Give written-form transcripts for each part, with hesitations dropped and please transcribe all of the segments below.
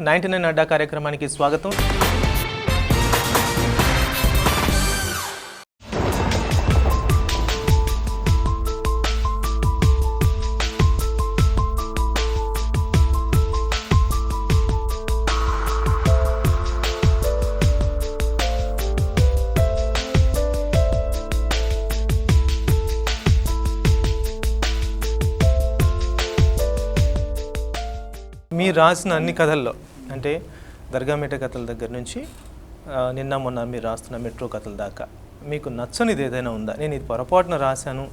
99 అడ్డా కార్యక్రమానికి స్వాగతం. మీరు రాసిన అన్ని కథల్లో అంటే దర్గామిట్ట కథల దగ్గర నుంచి నిన్న మొన్న మీరు రాస్తున్న మెట్రో కథల దాకా మీకు నచ్చనిది ఏదైనా ఉందా? నేను ఇది పొరపాటున రాశాను,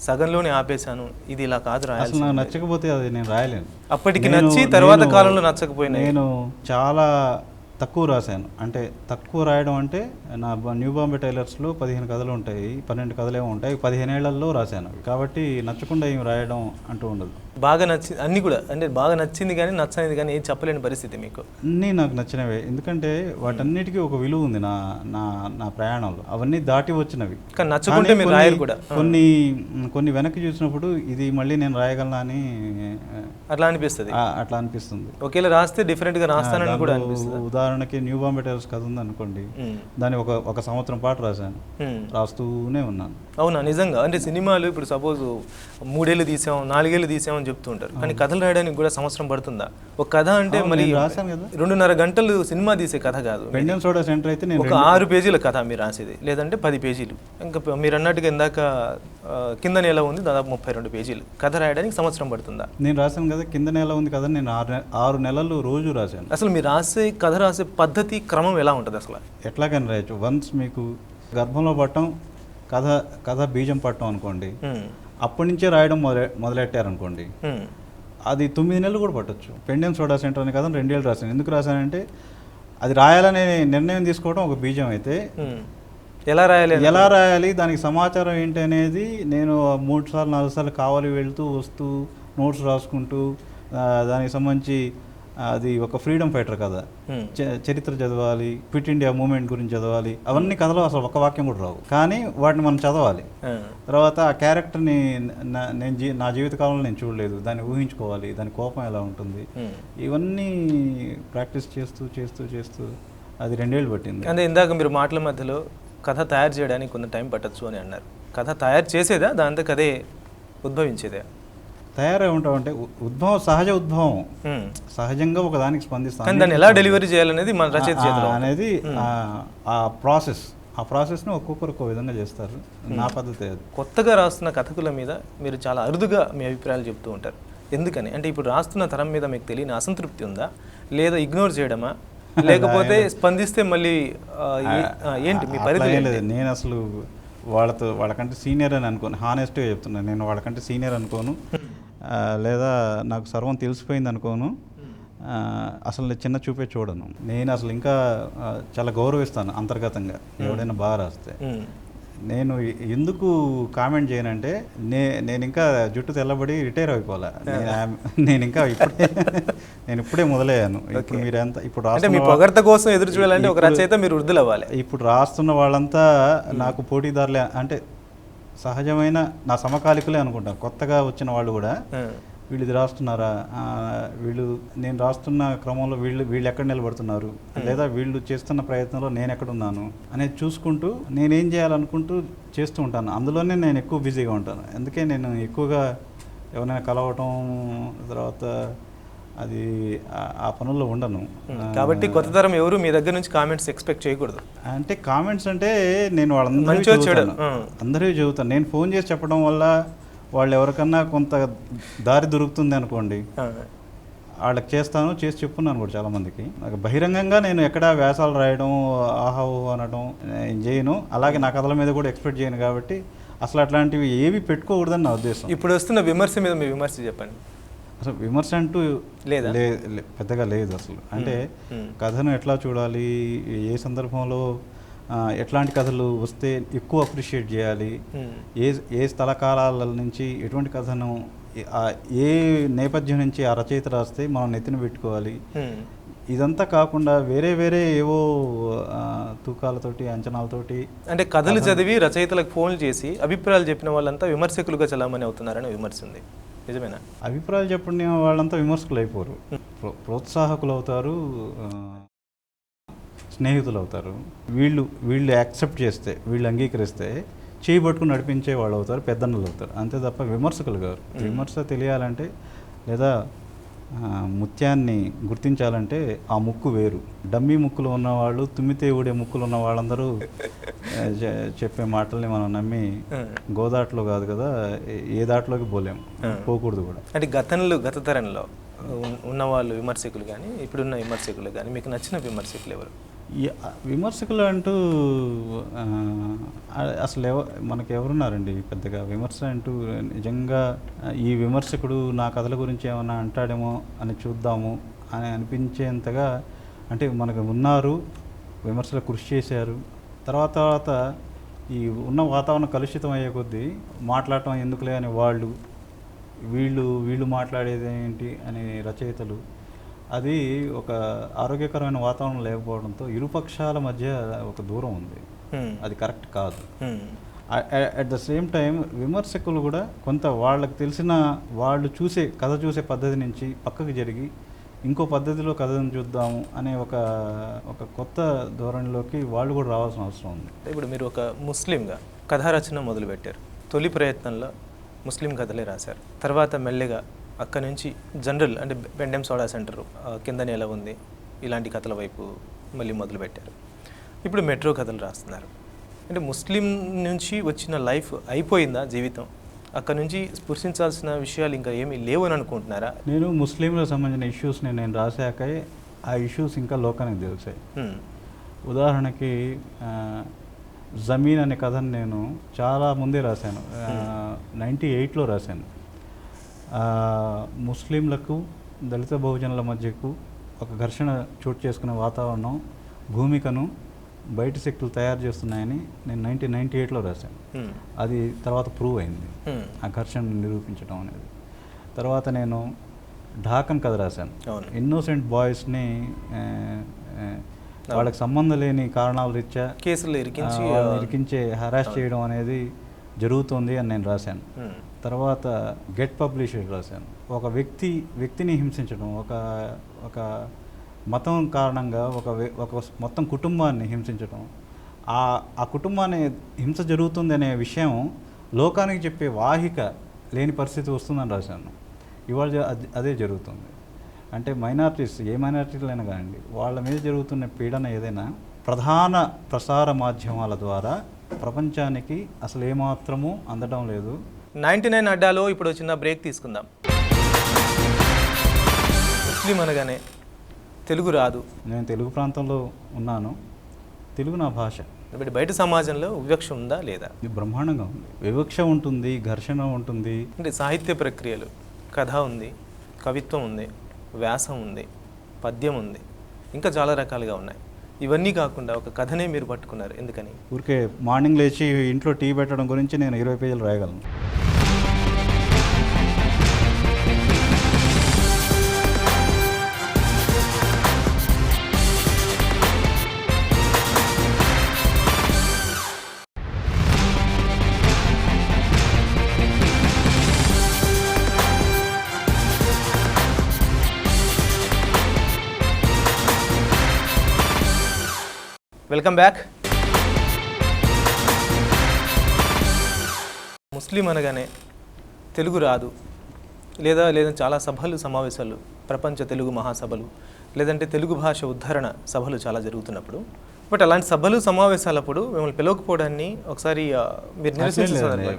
సగంలోనే ఆపేశాను, ఇది ఇలా కాదు రాయాలి, నాకు నచ్చకపోతే అది నేను రాయలేను. అప్పటికి నచ్చి తర్వాత కాలంలో నచ్చకపోయినా నేను చాలా తక్కువ రాశాను. అంటే తక్కువ రాయడం అంటే నా న్యూ బాంబే టైలర్స్లో 15 కథలు ఉంటాయి, 12 కథలేమో ఉంటాయి, 15 ఏళ్లలో రాశాను. కాబట్టి నచ్చకుండా ఏమి రాయడం అంటూ ఉండదు. బాగా నచ్చి అన్నీ కూడా అంటే బాగా నచ్చింది కానీ నచ్చనిది కానీ ఏం చెప్పలేని పరిస్థితి మీకు? అన్నీ నాకు నచ్చినవే, ఎందుకంటే వాటన్నిటికీ ఒక విలువ ఉంది నా నా నా ప్రయాణంలో. అవన్నీ దాటి వచ్చినవి కానీ నచ్చకుంటే మీరు రాయరు కూడా. కొన్ని వెనక్కి చూసినప్పుడు ఇది మళ్ళీ నేను రాయగలనా అని అట్లా అనిపిస్తుంది. అట్లా అనిపిస్తుంది. ఒకేలా రాస్తే డిఫరెంట్గా రాస్తానని కూడా అనిపిస్తుంది. ఉదాహరణకి న్యూ బాంబే టైలర్స్ కథ ఉంది అనుకోండి, దాన్ని ఒక సంవత్సరం పాటు రాశాను, రాస్తూనే ఉన్నాను. అవునా? నిజంగా అంటే సినిమాలు ఇప్పుడు సపోజ్ 3 ఏళ్ళు తీసాం, 4 ఏళ్ళు తీసామని చెప్తూ ఉంటారు, కానీ కథలు రాయడానికి కూడా సంవత్సరం పడుతుందా? ఒక కథ అంటే మరి రాశాను కదా, 2.5 గంటలు సినిమా తీసే కథ కాదు. పెండెన్ సోడా సెంటర్ అయితే నేను ఒక 6 పేజీల కథ మీరు రాసేది, లేదంటే 10 పేజీలు. ఇంకా మీరు అన్నట్టుగా ఇందాక కింద నేల ఉంది దాదాపు 32 పేజీలు. కథ రాయడానికి సంవత్సరం పడుతుందా? నేను రాశాను కదా కింద నేల ఉంది కదా, నేను 6 నెలలు రోజు రాశాను. అసలు మీరు కథ రాసే పద్ధతి క్రమం ఎలా ఉంటుంది అసలు? ఎట్లాగని రాయొచ్చు. వన్స్ మీకు గర్భంలో పట్టడం, కథ బీజం పట్టడం అనుకోండి, అప్పటి నుంచే రాయడం మొదలెట్టారనుకోండి, అది 9 నెలలు కూడా పట్టొచ్చు. పెండెన్ సోడా సెంటర్ అని కదా 2 ఏళ్ళు రాశాను. ఎందుకు రాశానంటే అది రాయాలనే నిర్ణయం తీసుకోవడం ఒక బీజం అయితే ఎలా రాయాలి, దానికి సమాచారం ఏంటి అనేది నేను 3 సార్లు 4 సార్లు కావాలి వెళ్తూ వస్తూ నోట్స్ రాసుకుంటూ దానికి సంబంధించి అది ఒక ఫ్రీడమ్ ఫైటర్ కదా, చరిత్ర చదవాలి, క్విట్ ఇండియా మూమెంట్ గురించి చదవాలి. అవన్నీ కథలో అసలు ఒక వాక్యం కూడా రావు, కానీ వాటిని మనం చదవాలి. తర్వాత ఆ క్యారెక్టర్ని నా జీవితకాలంలో నేను చూడలేదు, దాన్ని ఊహించుకోవాలి, దాని కోపం ఎలా ఉంటుంది, ఇవన్నీ ప్రాక్టీస్ చేస్తూ చేస్తూ చేస్తూ అది 2 ఏళ్ళు పట్టింది. అంటే ఇందాక మీరు మాటల మధ్యలో కథ తయారు చేయడానికి కొంత టైం పట్టచ్చు అని అన్నారు. కథ తయారు చేసేదా, దాంతో కథే ఉద్భవించేదే? తయారై ఉంటామంటే సహజ ఉద్భవం, సహజంగా ఒక దానికి స్పందిస్తాం. దాన్ని ఎలా డెలివరీ చేయాలనేది మన రచయిత అనేది ఆ ప్రాసెస్ని ఒక్కొక్కరు ఒక్కో విధంగా చేస్తారు. నా పద్ధతి అది. కొత్తగా రాస్తున్న కథకుల మీద మీరు చాలా అరుదుగా మీ అభిప్రాయాలు చెప్తూ ఉంటారు. ఎందుకని అంటే ఇప్పుడు రాస్తున్న తరం మీద మీకు తెలియని అసంతృప్తి ఉందా, లేదా ఇగ్నోర్ చేయడమా, లేకపోతే స్పందిస్తే మళ్ళీ ఏంటి మీ పరిధి? లేదు, నేను అసలు వాళ్ళకంటే సీనియర్ అని అనుకోను. హానెస్ట్గా చెప్తున్నాను, నేను వాళ్ళకంటే సీనియర్ అనుకోను, లేదా నాకు సర్వం తెలిసిపోయింది అనుకోను. అసలు చిన్న చూపే చూడను. నేను అసలు ఇంకా చాలా గౌరవిస్తాను అంతర్గతంగా ఎవడైనా బాగా రాస్తే. నేను ఎందుకు కామెంట్ చేయనంటే నేను ఇంకా జుట్టు తెల్లబడి రిటైర్ అయిపోలే. నేను ఇంకా ఇప్పుడే మొదలయ్యాను. ఇప్పుడు మీరంతా పొగడ్త కోసం ఎదురు చూడాలంటే ఒక రచయిత మీరు వృద్ధులు అవ్వాలి. ఇప్పుడు రాస్తున్న వాళ్ళంతా నాకు పోటీదారులే, అంటే సహజమైన నా సమకాలికులే అనుకుంటాను. కొత్తగా వచ్చిన వాళ్ళు కూడా వీళ్ళు ఇది రాస్తున్నారా, నేను రాస్తున్న క్రమంలో వీళ్ళు ఎక్కడ నిలబడుతున్నారు, లేదా వీళ్ళు చేస్తున్న ప్రయత్నంలో నేను ఎక్కడున్నాను అనేది చూసుకుంటూ నేనేం చేయాలనుకుంటూ చేస్తూ ఉంటాను. అందులోనే నేను ఎక్కువ బిజీగా ఉంటాను. అందుకే నేను ఎక్కువగా ఎవరైనా కలవటం, తర్వాత అది ఆ పనుల్లో ఉండను. కాబట్టి కొత్త తరం ఎవరు మీ దగ్గర నుంచి కామెంట్స్ ఎక్స్పెక్ట్ చేయకూడదు. అంటే కామెంట్స్ అంటే నేను అందరికీ చదువుతాను. నేను ఫోన్ చేసి చెప్పడం వల్ల వాళ్ళు ఎవరికన్నా కొంత దారి దొరుకుతుంది అనుకోండి, వాళ్ళకి చేసి చెప్పున్నాను కూడా చాలామందికి. నాకు బహిరంగంగా నేను ఎక్కడ వ్యాసాలు రాయడం, ఆహా ఊహో అనడం నేను చేయను. అలాగే నా కథల మీద కూడా ఎక్స్పెక్ట్ చేయను. కాబట్టి అసలు అట్లాంటివి ఏవి పెట్టుకోకూడదని నా ఉద్దేశం. ఇప్పుడు వస్తున్న విమర్శ మీద మీ విమర్శ చెప్పండి. అసలు విమర్శ అంటూ లేదా? పెద్దగా లేదు అసలు. అంటే కథను ఎట్లా చూడాలి, ఏ సందర్భంలో ఎట్లాంటి కథలు వస్తే ఎక్కువ అప్రిషియేట్ చేయాలి, ఏ స్థల కాలాల నుంచి ఎటువంటి కథను ఏ నేపథ్యం నుంచి ఆ రచయిత రాస్తే మనం నెత్తిన పెట్టుకోవాలి, ఇదంతా కాకుండా వేరే ఏవో తూకాలతోటి అంచనాలతోటి. అంటే కథలు చదివి రచయితలకు ఫోన్లు చేసి అభిప్రాయాలు చెప్పిన వాళ్ళంతా విమర్శకులుగా చలామణి అవుతున్నారని విమర్శ ఉంది. నిజమేనా? అభిప్రాయాలు చెప్పండి వాళ్ళంతా విమర్శకులు అయిపోరు, ప్రోత్సాహకులు అవుతారు, స్నేహితులు అవుతారు. వీళ్ళు యాక్సెప్ట్ చేస్తే, వీళ్ళు అంగీకరిస్తే చేయి పట్టుకుని నడిపించే వాళ్ళు అవుతారు, పెద్దన్నలు అవుతారు. అంతే తప్ప విమర్శకులు గారు. విమర్శ తెలియాలంటే లేదా ముత్యాన్ని గుర్తించాలంటే ఆ ముక్కు వేరు. డమ్మీ ముక్కులు ఉన్నవాళ్ళు, తుమ్మితే ఊడే ముక్కులు ఉన్న వాళ్ళందరూ చెప్పే మాటల్ని మనం నమ్మి గోదాట్లో కాదు కదా ఏ దాంట్లోకి పోకూడదు కూడా. అంటే గత తరంలో ఉన్నవాళ్ళు విమర్శకులు కానీ ఇప్పుడున్న విమర్శకులు కానీ మీకు నచ్చిన విమర్శకులు ఎవరు? విమర్శకులు అంటూ అసలు మనకు ఎవరున్నారండి పెద్దగా విమర్శ అంటూ? నిజంగా ఈ విమర్శకుడు నా కథల గురించి ఏమైనా అంటాడేమో అని చూద్దాము అని అనిపించేంతగా అంటే మనకు ఉన్నారు, విమర్శలు కృషి చేశారు. తర్వాత ఈ ఉన్న వాతావరణం కలుషితం అయ్యే కొద్దీ మాట్లాడటం ఎందుకులే అని వీళ్ళు మాట్లాడేది ఏంటి అని రచయితలు, అది ఒక ఆరోగ్యకరమైన వాతావరణం లేకపోవడంతో ఇరుపక్షాల మధ్య ఒక దూరం ఉంది. అది కరెక్ట్ కాదు. అట్ ద సేమ్ టైం విమర్శకులు కూడా కొంత వాళ్ళకి తెలిసిన వాళ్ళు కథ చూసే పద్ధతి నుంచి పక్కకు జరిగి ఇంకో పద్ధతిలో కథను చూద్దాము అనే ఒక కొత్త ధోరణిలోకి వాళ్ళు కూడా రావాల్సిన అవసరం ఉంది. ఇప్పుడు మీరు ఒక ముస్లింగా కథా రచన మొదలుపెట్టారు. తొలి ప్రయత్నంలో ముస్లిం కథలే రాశారు. తర్వాత మెల్లగా అక్కడ నుంచి జనరల్ అంటే పెండెం సోడా సెంటర్, కిందని ఎలా ఉంది, ఇలాంటి కథల వైపు మళ్ళీ మొదలుపెట్టారు. ఇప్పుడు మెట్రో కథలు రాస్తున్నారు. అంటే ముస్లిం నుంచి వచ్చిన లైఫ్ అయిపోయిందా జీవితం? అక్కడ నుంచి స్పృశించాల్సిన విషయాలు ఇంకా ఏమీ లేవు అని అనుకుంటున్నారా? నేను ముస్లింలకు సంబంధించిన ఇష్యూస్ని నేను రాశాకే ఆ ఇష్యూస్ ఇంకా లోకానికి తెలిసాయి. ఉదాహరణకి జమీన్ అనే కథను నేను చాలా ముందే రాశాను, 98లో రాశాను. ముస్లింలకు దళిత బహుజనుల మధ్యకు ఒక ఘర్షణ చోటు చేసుకునే వాతావరణం, భూమికను బయట శక్తులు తయారు చేస్తున్నాయని నేను 1998లో రాశాను. అది తర్వాత ప్రూవ్ అయింది, ఆ ఘర్షణను నిరూపించడం అనేది. తర్వాత నేను ఢాకన్ కథ రాశాను. ఇన్నోసెంట్ బాయ్స్ని వాళ్ళకి సంబంధం లేని కారణాల రీత్యా కేసులు ఇరికించే హరాస్ చేయడం అనేది జరుగుతుంది అని నేను రాశాను. తర్వాత గెట్ పబ్లిష్డ్ రాశాను. ఒక వ్యక్తిని హింసించడం, ఒక మతం కారణంగా ఒక మొత్తం కుటుంబాన్ని హింసించడం, ఆ కుటుంబాన్ని హింస జరుగుతుంది అనే విషయం లోకానికి చెప్పే వాహిక లేని పరిస్థితి వస్తుందని రాశాను. ఇవాళ అదే జరుగుతుంది. అంటే మైనారిటీస్, ఏ మైనారిటీలైనా కానివ్వండి, వాళ్ళ మీద జరుగుతున్న పీడన ఏదైనా ప్రధాన ప్రసార మాధ్యమాల ద్వారా ప్రపంచానికి అసలు ఏమాత్రమూ అందడం లేదు. 99 అడ్డాలో ఇప్పుడు చిన్న బ్రేక్ తీసుకుందాం. ముస్లిం అనగానే తెలుగు రాదు. నేను తెలుగు ప్రాంతంలో ఉన్నాను, తెలుగు నా భాష. బయట సమాజంలో వివక్ష ఉందా లేదా? బ్రహ్మాండంగా ఉంది. వివక్ష ఉంటుంది, ఘర్షణ ఉంటుంది. అంటే సాహిత్య ప్రక్రియలు, కథ ఉంది, కవిత్వం ఉంది, వ్యాసం ఉంది, పద్యం ఉంది, ఇంకా చాలా రకాలుగా ఉన్నాయి. ఇవన్నీ కాకుండా ఒక కథనే మీరు పట్టుకున్నారు, ఎందుకని? ఊరికే మార్నింగ్ లేచి ఇంట్లో టీ పెట్టడం గురించి నేను 20 పేజీలు రాయగలను. Welcome back. ముస్లిం అనగానే తెలుగు రాదు, లేదా చాలా సభలు, సమావేశాలు, ప్రపంచ తెలుగు మహాసభలు, లేదంటే తెలుగు భాష ఉద్ధరణ సభలు చాలా జరుగుతున్నప్పుడు, బట్ అలాంటి సభలు, సమావేశాలప్పుడు మిమ్మల్ని పిలవకపోవడాన్ని ఒకసారి మీరు నిరసించారు.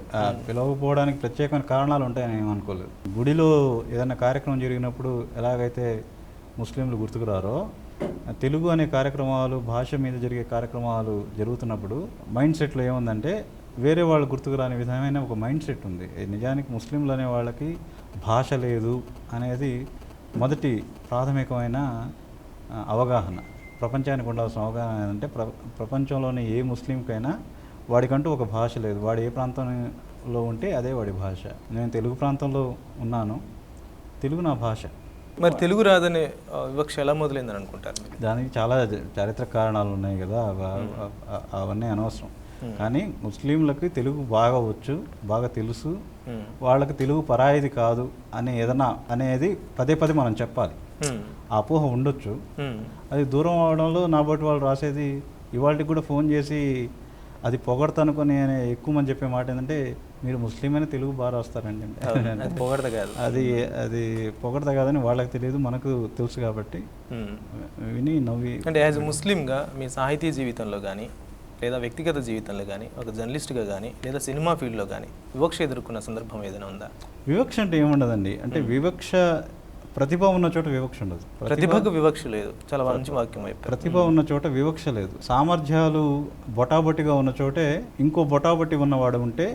పిలవకపోవడానికి ప్రత్యేకమైన కారణాలు ఉంటాయని ఏమనుకోలేదు. గుడిలో ఏదైనా కార్యక్రమం జరిగినప్పుడు ఎలాగైతే ముస్లింలు గుర్తుకురారో, తెలుగు అనే కార్యక్రమాలు, భాష మీద జరిగే కార్యక్రమాలు జరుగుతున్నప్పుడు మైండ్ సెట్లో ఏముందంటే వేరే వాళ్ళు గుర్తుకు రాని విధమైన ఒక మైండ్ సెట్ ఉంది. నిజానికి ముస్లింలు అనే వాళ్ళకి భాష లేదు అనేది మొదటి ప్రాథమికమైన అవగాహన. ప్రపంచానికి ఉండాల్సిన అవగాహన ఏంటంటే ప్రపంచంలోని ఏ ముస్లింకైనా వాడికంటూ ఒక భాష లేదు. వాడు ఏ ప్రాంతంలో ఉంటే అదే వాడి భాష. నేను తెలుగు ప్రాంతంలో ఉన్నాను, తెలుగు నా భాష. మరి తెలుగు రాదనే వివక్ష ఎలా మొదలైందని అనుకుంటారు? దానికి చాలా చారిత్రక కారణాలు ఉన్నాయి కదా, అవన్నీ అనవసరం. కానీ ముస్లింలకి తెలుగు బాగా వచ్చు, బాగా తెలుసు, వాళ్ళకి తెలుగు పరాయిది కాదు అనే ఏదైనా అనేది పదే పదే మనం చెప్పాలి. ఆ అపోహ ఉండొచ్చు, అది దూరం అవడంలో నా బట్టి వాళ్ళు రాసేది ఇవాళకి కూడా ఫోన్ చేసి అది పొగడతనుకొని అనే ఎక్కువ మంది చెప్పే మాట ఏంటంటే, మీరు ముస్లిం అని తెలుగు బాగా రాస్తారండి. పొగడత కాదు, అది పొగడత కాదని వాళ్ళకి తెలియదు, మనకు తెలుసు కాబట్టి విని నవ్వి. అంటే యాజ్ ముస్లింగా మీ సాహితీ జీవితంలో కానీ లేదా వ్యక్తిగత జీవితంలో కానీ ఒక జర్నలిస్ట్గా కానీ లేదా సినిమా ఫీల్డ్లో కానీ వివక్ష ఎదుర్కొన్న సందర్భం ఏదైనా ఉందా? వివక్ష అంటే ఏముండదండి, అంటే వివక్ష ప్రతిభ ఉన్న చోట వివక్ష ఉండదు. ప్రతిభకు వివక్ష లేదు, చాలా మంచి వాక్యం. ప్రతిభ ఉన్న చోట వివక్ష లేదు. సామర్థ్యాలు బొటాబొటిగా ఉన్న చోటే ఇంకో బొటాబొటి ఉన్నవాడు ఉంటే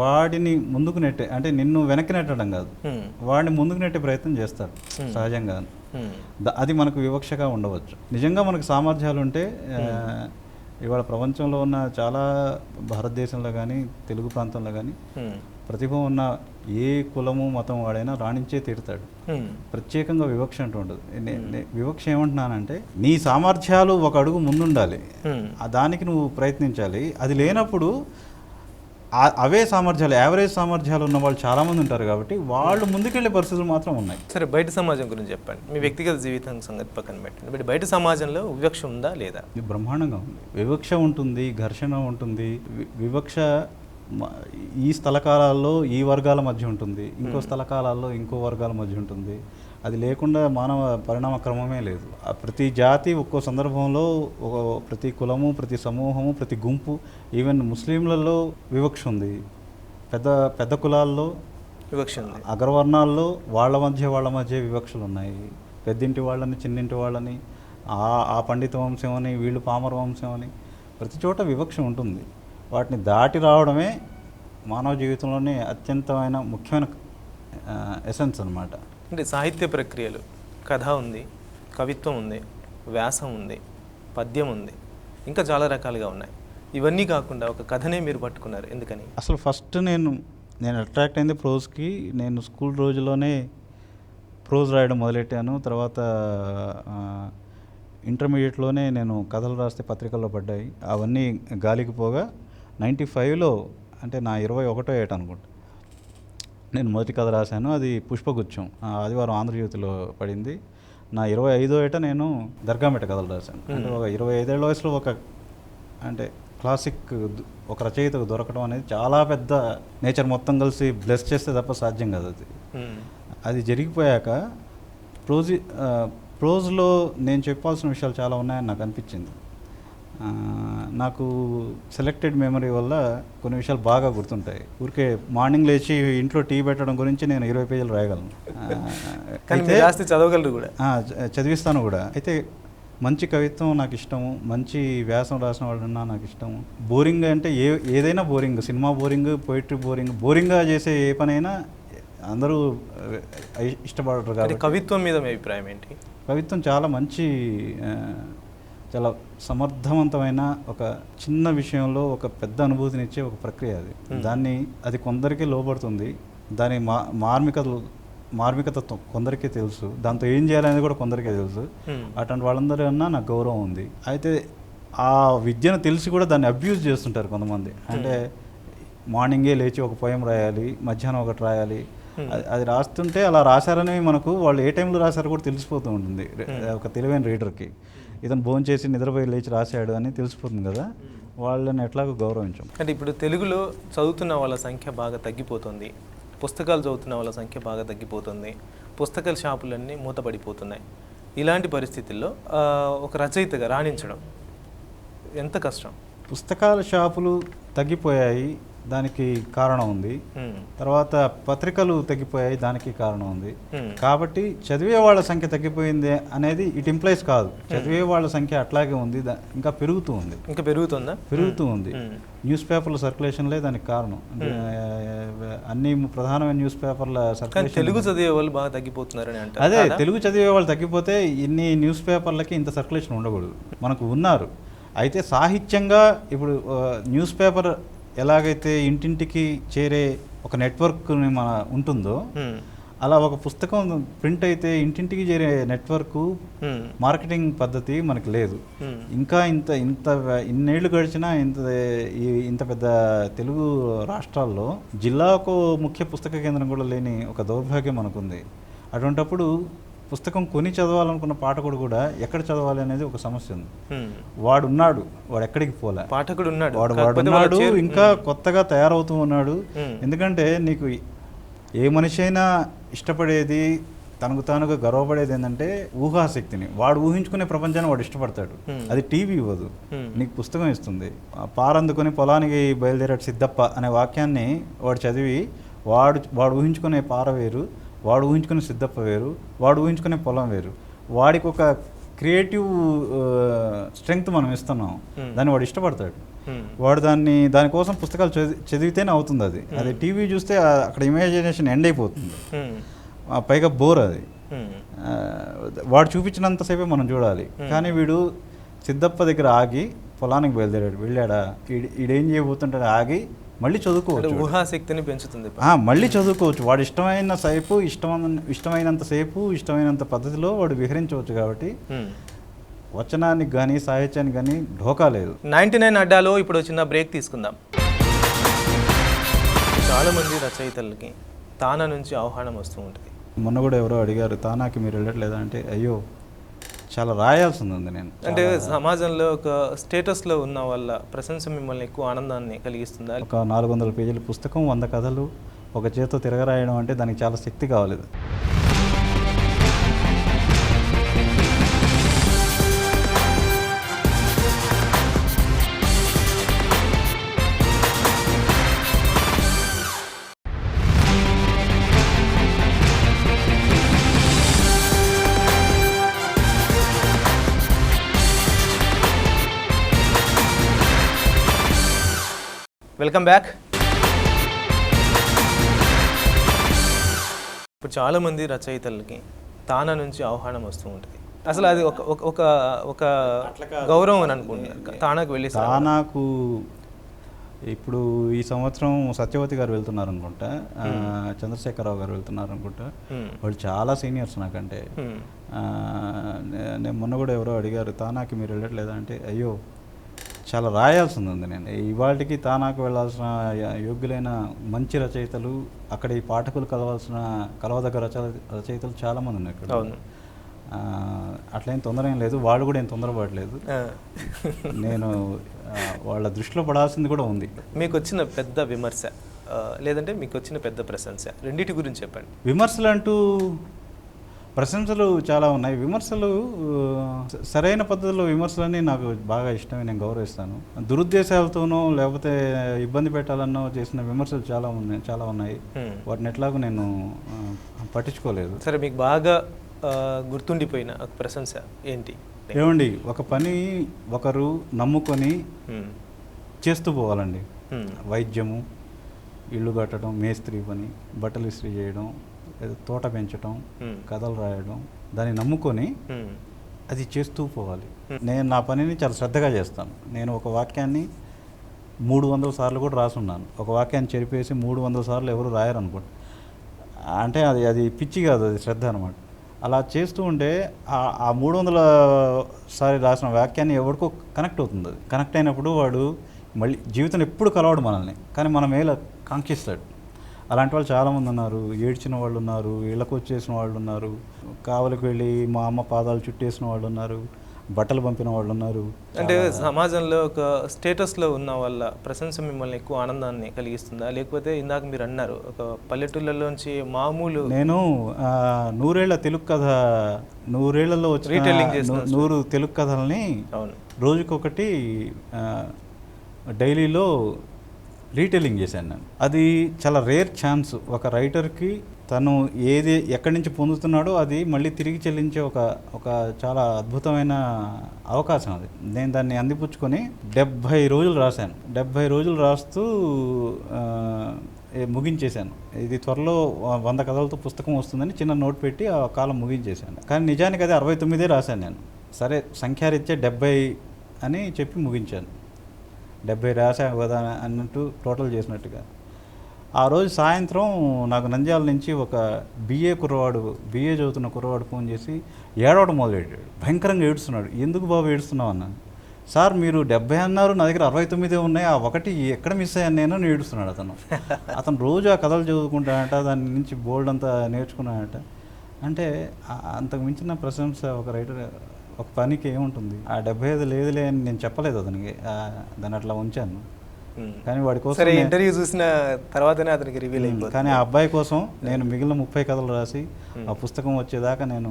వాడిని ముందుకు నెట్టే, అంటే నిన్ను వెనక్కి నెట్టడం కాదు, వాడిని ముందుకు నెట్టే ప్రయత్నం చేస్తాడు సహజంగా. అది మనకు వివక్షగా ఉండవచ్చు. నిజంగా మనకు సామర్థ్యాలు ఉంటే ఇవాళ ప్రపంచంలో ఉన్న చాలా భారతదేశంలో కానీ తెలుగు ప్రాంతంలో కానీ ప్రతిభ ఉన్న ఏ కులము మతం వాడైనా రాణించే తీరుతాడు. ప్రత్యేకంగా వివక్ష అంటూ ఉండదు. వివక్ష ఏమంటున్నానంటే, నీ సామర్థ్యాలు ఒక అడుగు ముందుండాలి, దానికి నువ్వు ప్రయత్నించాలి. అది లేనప్పుడు అవే సామర్థ్యాలు, యావరేజ్ సామర్థ్యాలు ఉన్న వాళ్ళు చాలామంది ఉంటారు కాబట్టి వాళ్ళు ముందుకెళ్లే పరిస్థితులు మాత్రం ఉన్నాయి. సరే, బయట సమాజం గురించి చెప్పండి. మీ వ్యక్తిగత జీవితం సంగతి పక్కన పెట్టండి, బట్ బయట సమాజంలో వివక్ష ఉందా లేదా? ఇది బ్రహ్మాండంగా ఉంది. వివక్ష ఉంటుంది, ఘర్షణ ఉంటుంది. వివక్ష ఈ స్థలకాలాల్లో ఈ వర్గాల మధ్య ఉంటుంది, ఇంకో స్థలకాలాల్లో ఇంకో వర్గాల మధ్య ఉంటుంది. అది లేకుండా మానవ పరిణామ క్రమమే లేదు. ప్రతి జాతి ఒక్కో సందర్భంలో ప్రతి కులము, ప్రతి సమూహము, ప్రతి గుంపు, ఈవెన్ ముస్లింలలో వివక్ష ఉంది, పెద్ద పెద్ద కులాల్లో వివక్ష ఉంది, అగ్రవర్ణాల్లో వాళ్ళ మధ్య వివక్షలు ఉన్నాయి. పెద్దింటి వాళ్ళని, చిన్నింటి వాళ్ళని, ఆ పండిత వంశం అని, వీళ్ళు పామర వంశం అని, ప్రతి చోట వివక్ష ఉంటుంది. వాటిని దాటి రావడమే మానవ జీవితంలోనే అత్యంతమైన ముఖ్యమైన ఎసెన్స్ అన్నమాట. అంటే సాహిత్య ప్రక్రియలు, కథ ఉంది, కవిత్వం ఉంది, వ్యాసం ఉంది, పద్యం ఉంది, ఇంకా చాలా రకాలుగా ఉన్నాయి. ఇవన్నీ కాకుండా ఒక కథనే మీరు పట్టుకున్నారు, ఎందుకని? అసలు ఫస్ట్ నేను అట్రాక్ట్ అయింది ప్రోజ్కి. నేను స్కూల్ రోజుల్లోనే ప్రోజ్ రాయడం మొదలెట్టాను. తర్వాత ఇంటర్మీడియట్లోనే నేను కథలు రాస్తే పత్రికల్లో పడ్డాయి. అవన్నీ గాలికి పోగా 95లో, అంటే నా 21వ ఏట అనుకుంటా, నేను మొదటి కథ రాశాను. అది పుష్పగుచ్చం, ఆదివారం ఆంధ్రజ్యోతిలో పడింది. నా 25వ ఏట నేను దర్గామిట్ట కథలు రాశాను. అంటే ఒక 25 ఏళ్ల వయసులో అంటే క్లాసిక్ ఒక రచయితకు దొరకడం అనేది చాలా పెద్ద, నేచర్ మొత్తం కలిసి బ్లెస్ చేస్తే తప్ప సాధ్యం కాదు. అది జరిగిపోయాక ప్రోజ్లో నేను చెప్పాల్సిన విషయాలు చాలా ఉన్నాయని నాకు అనిపించింది. నాకు సెలెక్టెడ్ మెమరీ వల్ల కొన్ని విషయాలు బాగా గుర్తుంటాయి. ఊరికే మార్నింగ్ లేచి ఇంట్లో టీ పెట్టడం గురించి నేను 20 పేజీలు రాయగలను. అయితే చదవగలరు కూడా, చదివిస్తాను కూడా. అయితే మంచి కవిత్వం నాకు ఇష్టము, మంచి వ్యాసం రాసిన వాళ్ళన్నా నాకు ఇష్టము. బోరింగ్ అంటే ఏదైనా boring, cinema boring, poetry boring, బోరింగ్గా చేసే ఏ పనైనా అందరూ ఇష్టపడరు. కాబట్టి కవిత్వం మీద మీ అభిప్రాయం ఏంటి? కవిత్వం చాలా మంచి, చాలా సమర్థవంతమైన, ఒక చిన్న విషయంలో ఒక పెద్ద అనుభూతినిచ్చే ఒక ప్రక్రియ అది. అది కొందరికి లోపడుతుంది. దాని మార్మికతత్వం కొందరికీ తెలుసు, దాంతో ఏం చేయాలనేది కూడా కొందరికే తెలుసు. అటువంటి వాళ్ళందరూ అన్నా నాకు గౌరవం ఉంది. అయితే ఆ విద్యను తెలిసి కూడా దాన్ని అబ్యూజ్ చేస్తుంటారు కొంతమంది. అంటే మార్నింగే లేచి ఒక పోయం రాయాలి, మధ్యాహ్నం ఒకటి రాయాలి. అది రాస్తుంటే అలా రాశారని మనకు వాళ్ళు ఏ టైంలో రాశారో కూడా తెలిసిపోతూ ఉంటుంది ఒక తెలివైన రీడర్కి. ఇతను భోజనం చేసి నిద్రపోయి లేచి రాశాడు అని తెలిసిపోతుంది కదా, వాళ్ళని ఎట్లాగో గౌరవించాం. అంటే ఇప్పుడు తెలుగులో చదువుతున్న వాళ్ళ సంఖ్య బాగా తగ్గిపోతుంది, పుస్తకాలు చదువుతున్న వాళ్ళ సంఖ్య బాగా తగ్గిపోతుంది, పుస్తకాల షాపులన్నీ మూతపడిపోతున్నాయి. ఇలాంటి పరిస్థితుల్లో ఒక రచయితగా రాణించడం ఎంత కష్టం? పుస్తకాల షాపులు తగ్గిపోయాయి, దానికి కారణం ఉంది. తర్వాత పత్రికలు తగ్గిపోయాయి, దానికి కారణం ఉంది. కాబట్టి చదివే వాళ్ళ సంఖ్య తగ్గిపోయింది అనేది ఇట్ ఇంప్లైస్ కాదు. చదివే వాళ్ళ సంఖ్య అట్లాగే ఉంది, ఇంకా పెరుగుతూ ఉంది. ఇంకా పెరుగుతుందా? పెరుగుతూ ఉంది. న్యూస్ పేపర్ల సర్క్యులేషన్లే దానికి కారణం. అన్ని ప్రధానమైన న్యూస్ పేపర్ల సర్క్యులేషన్. తెలుగు చదివే వాళ్ళు బాగా తగ్గిపోతున్నారని అంటారు. అదే, తెలుగు చదివే వాళ్ళు తగ్గిపోతే ఇన్ని న్యూస్ పేపర్లకి ఇంత సర్క్యులేషన్ ఉండకూడదు. మనకు ఉన్నారు. అయితే సాహిత్యంగా ఇప్పుడు న్యూస్ పేపర్ ఎలాగైతే ఇంటింటికి చేరే ఒక నెట్వర్క్ మన ఉంటుందో, అలా ఒక పుస్తకం ప్రింట్ అయితే ఇంటింటికి చేరే నెట్వర్క్ మార్కెటింగ్ పద్ధతి మనకి లేదు. ఇంకా ఇన్నేళ్లు గడిచినా ఇంత పెద్ద తెలుగు రాష్ట్రాల్లో జిల్లాకు ముఖ్య పుస్తక కేంద్రం కూడా లేని ఒక దౌర్భాగ్యం మనకుంది. అటువంటప్పుడు పుస్తకం కొని చదవాలనుకున్న పాఠకుడు కూడా ఎక్కడ చదవాలి అనేది ఒక సమస్య ఉంది. వాడు ఎక్కడికి పోలే, పాఠకుడు ఉన్నాడు, వాడు ఇంకా కొత్తగా తయారవుతూ ఉన్నాడు. ఎందుకంటే నీకు ఏ మనిషి అయినా ఇష్టపడేది, తనకు తానుగా గర్వపడేది ఏంటంటే ఊహాశక్తిని. వాడు ఊహించుకునే ప్రపంచాన్ని వాడు ఇష్టపడతాడు. అది టీవీ ఇవ్వదు, నీకు పుస్తకం ఇస్తుంది. పారందుకొని పొలానికి బయలుదేరాడు సిద్ధప్ప అనే వాక్యాన్ని వాడు చదివి వాడు ఊహించుకునే పార వేరు, వాడు ఊహించుకునే సిద్ధప్ప వేరు, వాడు ఊహించుకునే పొలం వేరు. వాడికి ఒక క్రియేటివ్ స్ట్రెంగ్త్ మనం ఇస్తున్నాం, దాన్ని వాడు ఇష్టపడతాడు. వాడు దానికోసం పుస్తకాలు చదివితేనే అవుతుంది. అది టీవీ చూస్తే అక్కడ ఇమాజినేషన్ ఎండ్ అయిపోతుంది, పైగా బోర్. అది వాడు చూపించినంతసేపే మనం చూడాలి. కానీ వీడు సిద్ధప్ప దగ్గర ఆగి పొలానికి వెళ్ళాడా, ఈడేం చేయబోతుంటాడు, ఆగి మళ్ళీ చదువుకోవచ్చు. ఊహాశక్తిని పెంచుతుంది. మళ్ళీ చదువుకోవచ్చు. వాడు ఇష్టమైనంత సేపు ఇష్టమైనంత పద్ధతిలో వాడు విహరించవచ్చు. కాబట్టి వచనానికి కానీ సాహిత్యానికి కానీ ఢోకా లేదు. 99 అడ్డాలో ఇప్పుడు చిన్న బ్రేక్ తీసుకుందాం. చాలామంది రచయితలకి తానా నుంచి ఆహ్వానం వస్తూ ఉంటుంది. మొన్న కూడా ఎవరో అడిగారు, తానాకి మీరు వెళ్ళట్లేదా అంటే, అయ్యో చాలా రాయాల్సింది ఉంది. నేను అంటే సమాజంలో ఒక స్టేటస్లో ఉన్న వాళ్ళ ప్రశంస మిమ్మల్ని ఎక్కువ ఆనందాన్ని కలిగిస్తుందా? ఒక 400 పేజీల పుస్తకం, 100 కథలు ఒక చేతితో తిరగరాయడం అంటే దానికి చాలా శక్తి కావాలి. Welcome back. ఇప్పుడు చాలామంది రచయితలకి తానా నుంచి ఆహ్వానం వస్తూ ఉంటుంది. అసలు అది ఒక గౌరవం అని అనుకుంటున్నారు తానాకు వెళ్ళి. తానాకు ఇప్పుడు ఈ సంవత్సరం సత్యవతి గారు వెళ్తున్నారు అనుకుంటా, చంద్రశేఖరరావు గారు వెళ్తున్నారు అనుకుంటా. వాళ్ళు చాలా సీనియర్స్ నాకంటే. నేను మొన్న కూడా ఎవరో అడిగారు, తానాకి మీరు వెళ్ళట్లేదా అంటే, అయ్యో చాలా రాయాల్సింది ఉంది. నేను ఇవాళకి తానాకు వెళ్ళాల్సిన యోగ్యులైన మంచి రచయితలు, అక్కడ ఈ పాఠకులు కలవదగ్గ రచయితలు చాలామంది ఉన్నారు ఇక్కడ. అట్లేం తొందర ఏం లేదు, వాళ్ళు కూడా ఏం తొందరపడలేదు. నేను వాళ్ళ దృష్టిలో పడాల్సింది కూడా ఉంది. మీకు వచ్చిన పెద్ద విమర్శ లేదంటే మీకు వచ్చిన పెద్ద ప్రశంస, రెండింటి గురించి చెప్పండి. విమర్శలు అంటూ ప్రశంసలు చాలా ఉన్నాయి. విమర్శలు సరైన పద్ధతిలో విమర్శలని నాకు బాగా ఇష్టమే, నేను గౌరవిస్తాను. దురుద్దేశాలతోనో లేకపోతే ఇబ్బంది పెట్టాలన్నో చేసిన విమర్శలు చాలా ఉన్నాయి. వాటిని ఎట్లాగో నేను పట్టించుకోలేదు. సరే, మీకు బాగా గుర్తుండిపోయిన ప్రశంస ఏంటి? ఏమండి, ఒక పని ఒకరు నమ్ముకొని చేస్తూ పోవాలండి. వైద్యము, ఇల్లు కట్టడం, మేస్త్రి పని, బట్టలు ఇస్త్రీ చేయడం, తోట పెంచడం, కథలు రాయడం, దాన్ని నమ్ముకొని అది చేస్తూ పోవాలి. నేను నా పనిని చాలా శ్రద్ధగా చేస్తాను. నేను ఒక వాక్యాన్ని 300 సార్లు కూడా రాసున్నాను. ఒక వాక్యాన్ని చెరిపేసి 300 సార్లు ఎవరు రాయరనుకోండి. అంటే అది పిచ్చి కాదు, అది శ్రద్ధ అనమాట. అలా చేస్తూ ఉంటే ఆ 300 సారి రాసిన వాక్యాన్ని ఎవరికో కనెక్ట్ అవుతుంది. అది కనెక్ట్ అయినప్పుడు వాడు మళ్ళీ జీవితంలో ఎప్పుడు కలవాడు మనల్ని, కానీ మన మేలు కాంక్షిస్తాడు. అలాంటి వాళ్ళు చాలామంది ఉన్నారు. ఏడ్చిన వాళ్ళు ఉన్నారు, ఇళ్ళకు వచ్చేసిన వాళ్ళు ఉన్నారు, కావలికి వెళ్ళి మా అమ్మ పాదాలు చుట్టేసిన వాళ్ళు ఉన్నారు, బట్టలు పంపిన వాళ్ళు ఉన్నారు. అంటే సమాజంలో ఒక స్టేటస్లో ఉన్న వాళ్ళ ప్రశంస మిమ్మల్ని ఎక్కువ ఆనందాన్ని కలిగిస్తుందా? లేకపోతే ఇందాక మీరు అన్నారు ఒక పల్లెటూళ్ళలోంచి మామూలు, నేను 100 తెలుగు కథ, 100 వచ్చిన 100 తెలుగు కథల్ని రోజుకొకటి డైలీలో రీటెల్లింగ్ చేశాను నేను. అది చాలా రేర్ ఛాన్స్. ఒక రైటర్కి తను ఎక్కడి నుంచి పొందుతున్నాడో అది మళ్ళీ తిరిగి చెల్లించే ఒక చాలా అద్భుతమైన అవకాశం అది. నేను దాన్ని అందిపుచ్చుకొని 70 రోజులు రాశాను. 70 రోజులు రాస్తూ ముగించేశాను. ఇది త్వరలో 100 కథలతో పుస్తకం వస్తుందని చిన్న నోట్ పెట్టి ఆ కాలం ముగించేశాను. కానీ నిజానికి అది 69 రాశాను నేను. సరే, సంఖ్యారీత్యా 70 అని చెప్పి ముగించాను. 70 రాశా కదా అన్నట్టు టోటల్ చేసినట్టుగా. ఆ రోజు సాయంత్రం నాకు నంద్యాల నుంచి ఒక బీఏ చదువుతున్న కుర్రవాడు ఫోన్ చేసి ఏడవడం మొదలెట్టాడు. భయంకరంగా ఏడుస్తున్నాడు. ఎందుకు బాబు ఏడుస్తున్నావు అన్నాను. సార్ మీరు 70 అన్నారు, నా దగ్గర 69 ఉన్నాయి, ఆ ఒకటి ఎక్కడ మిస్ అయ్యాను నేను ఏడుస్తున్నాడు అతను. అతను రోజు ఆ కథలు చదువుకుంటాడట, దాని నుంచి బోల్డ్ అంతా నేర్చుకున్నాడట. అంటే అంతకు మించిన ప్రశంస ఒక రైటర్ ఒక పనికి ఏముంటుంది. ఆ 75 లేదులే అని నేను చెప్పలేదు అతనికి, దాన్ని అట్లా ఉంచాను. కానీ వాడి కోసం ఇంటర్వ్యూ చూసిన తర్వాతనే అతనికి రివీల్ అయిపోయింది. కానీ ఆ అబ్బాయి కోసం నేను మిగిలిన 30 కథలు రాసి ఆ పుస్తకం వచ్చేదాకా నేను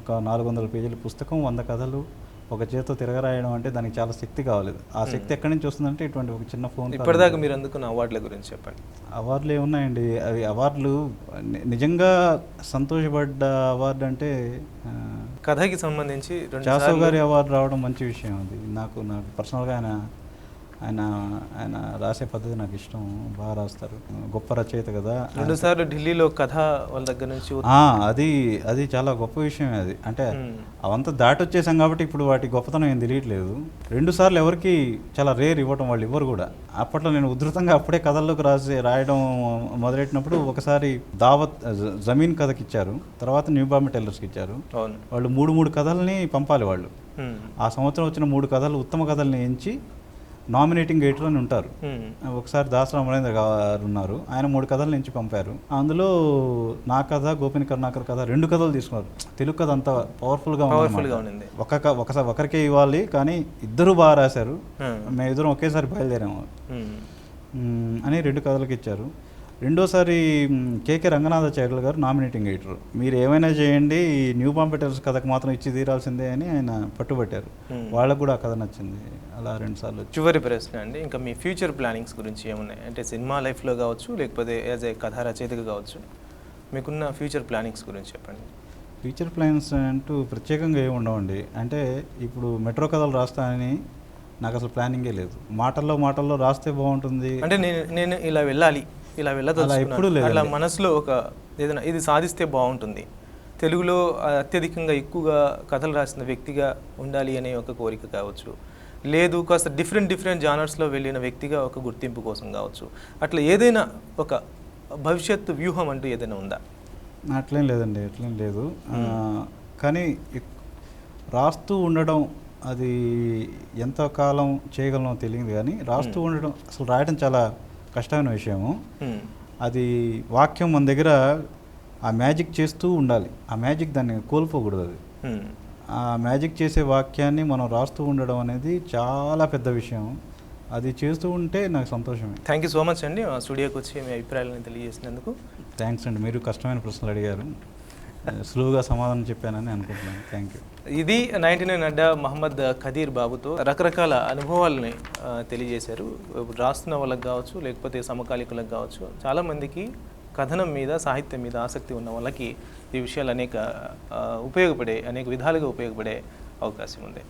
ఒక 400 పేజీల పుస్తకం, 100 కథలు ఒక చేతితో తిరగరాయడం అంటే దానికి చాలా శక్తి కావాలి. ఆ శక్తి ఎక్కడి నుంచి వస్తుందంటే ఇటువంటి ఒక చిన్న ఫోన్. ఇప్పటిదాకా మీరు అందుకున్న అవార్డుల గురించి చెప్పండి. అవార్డులు ఏమున్నాయండి, అవి అవార్డులు నిజంగా సంతోషపడ్డ అవార్డు అంటే కథకి సంబంధించి జాసవ్ గారి అవార్డు రావడం మంచి విషయం. అది నాకు పర్సనల్గా ఆయన రాసే పద్ధతి నాకు ఇష్టం. బాగా రాస్తారు, గొప్ప రచయిత కదా. 2 సార్లు ఢిల్లీలో కథ వాళ్ళ దగ్గర నుంచి అది చాలా గొప్ప విషయం. అది అంటే అవంతా దాటి వచ్చేసాం కాబట్టి ఇప్పుడు వాటి గొప్పతనం ఏం తెలియట్లేదు. 2 సార్లు ఎవరికి చాలా రేర్ ఇవ్వటం, వాళ్ళు ఇవ్వరు కూడా. అప్పట్లో నేను ఉధృతంగా అప్పుడే కథల్లోకి రాయడం మొదలెట్టినప్పుడు ఒకసారి దావత్ జమీన్ కథకి ఇచ్చారు, తర్వాత న్యూ బాంబే టెల్లర్స్కి ఇచ్చారు. వాళ్ళు 3 కథల్ని పంపాలి. వాళ్ళు ఆ సంవత్సరం వచ్చిన 3 కథలు ఉత్తమ కథల్ని ఎంచి నామినేటింగ్ ఎడిటర్ అని ఉంటారు. ఒకసారి దాసరామ మహేంద్ర గారు ఉన్నారు, ఆయన 3 కథలు నుంచి పంపారు. అందులో నా కథ, గోపిని కరుణాకర్ కథ 2 కథలు తీసుకున్నారు. తెలుగు కథ అంత పవర్ఫుల్గా ఉంది. ఒకరికే ఇవ్వాలి కానీ ఇద్దరు బాగా రాశారు, మేము ఇద్దరం ఒకేసారి బయలుదేరాము అని 2 కథలకు ఇచ్చారు. రెండోసారి కేకే రంగనాథాచార్యులు గారు నామినేటింగ్ ఎడిటర్, మీరు ఏమైనా చేయండి ఈ న్యూ బాంబే టెల్లర్స్ కథకు మాత్రం ఇచ్చి తీరాల్సిందే అని ఆయన పట్టుబట్టారు. వాళ్ళకు కూడా ఆ కథ నచ్చింది. అలా 2 సార్లు. చివరి ప్రశ్న అండి, ఇంకా మీ ఫ్యూచర్ ప్లానింగ్స్ గురించి ఏమున్నాయి? అంటే సినిమా లైఫ్లో కావచ్చు, లేకపోతే యాజ్ ఏ కథా రచయితగా కావచ్చు, మీకున్న ఫ్యూచర్ ప్లానింగ్స్ గురించి చెప్పండి. ఫ్యూచర్ ప్లాన్స్ అంటూ ప్రత్యేకంగా ఏమి ఉండవండి. అంటే ఇప్పుడు మెట్రో కథలు రాస్తానని నాకు అసలు ప్లానింగే లేదు. మాటల్లో రాస్తే బాగుంటుంది అంటే నేను ఇలా వెళ్ళదలుచుకున్నాను, అలా మనసులో ఒక ఏదైనా ఇది సాధిస్తే బాగుంటుంది, తెలుగులో అత్యధికంగా ఎక్కువగా కథలు రాసిన వ్యక్తిగా ఉండాలి అనే ఒక కోరిక కావచ్చు, లేదు కాస్త డిఫరెంట్ జానర్స్లో వెళ్ళిన వ్యక్తిగా ఒక గుర్తింపు కోసం కావచ్చు, అట్లా ఏదైనా ఒక భవిష్యత్తు వ్యూహం అంటూ ఏదైనా ఉందా? అట్లేం లేదండి, అట్లేం లేదు. కానీ రాస్తూ ఉండడం అది ఎంతకాలం చేయగలనో తెలియదు. కానీ రాస్తూ ఉండడం, అసలు రాయడం చాలా కష్టమైన విషయము. అది వాక్యం మన దగ్గర ఆ మ్యాజిక్ చేస్తూ ఉండాలి, ఆ మ్యాజిక్ దాన్ని కోల్పోకూడదు. అది ఆ మ్యాజిక్ చేసే వాక్యాన్ని మనం రాస్తూ ఉండడం అనేది చాలా పెద్ద విషయం. అది చేస్తూ ఉంటే నాకు సంతోషమే. థ్యాంక్ యూ సో మచ్ అండి, స్టూడియోకి వచ్చి మీ అభిప్రాయాలను తెలియజేసినందుకు. థ్యాంక్స్ అండి, మీరు కష్టమైన ప్రశ్నలు అడిగారు, సులువుగా సమాధానం చెప్పానని అనుకుంటున్నాను. Thank you. ఇది 99 అడ్డా మహమ్మద్ ఖదీర్ బాబుతో రకరకాల అనుభవాలని తెలియజేశారు. రాస్తున్న వాళ్ళకి కావచ్చు, లేకపోతే సమకాలీకులకు కావచ్చు, చాలామందికి కథనం మీద, సాహిత్యం మీద ఆసక్తి ఉన్న వాళ్ళకి ఈ విషయాలు అనేక విధాలుగా ఉపయోగపడే అవకాశం ఉంది.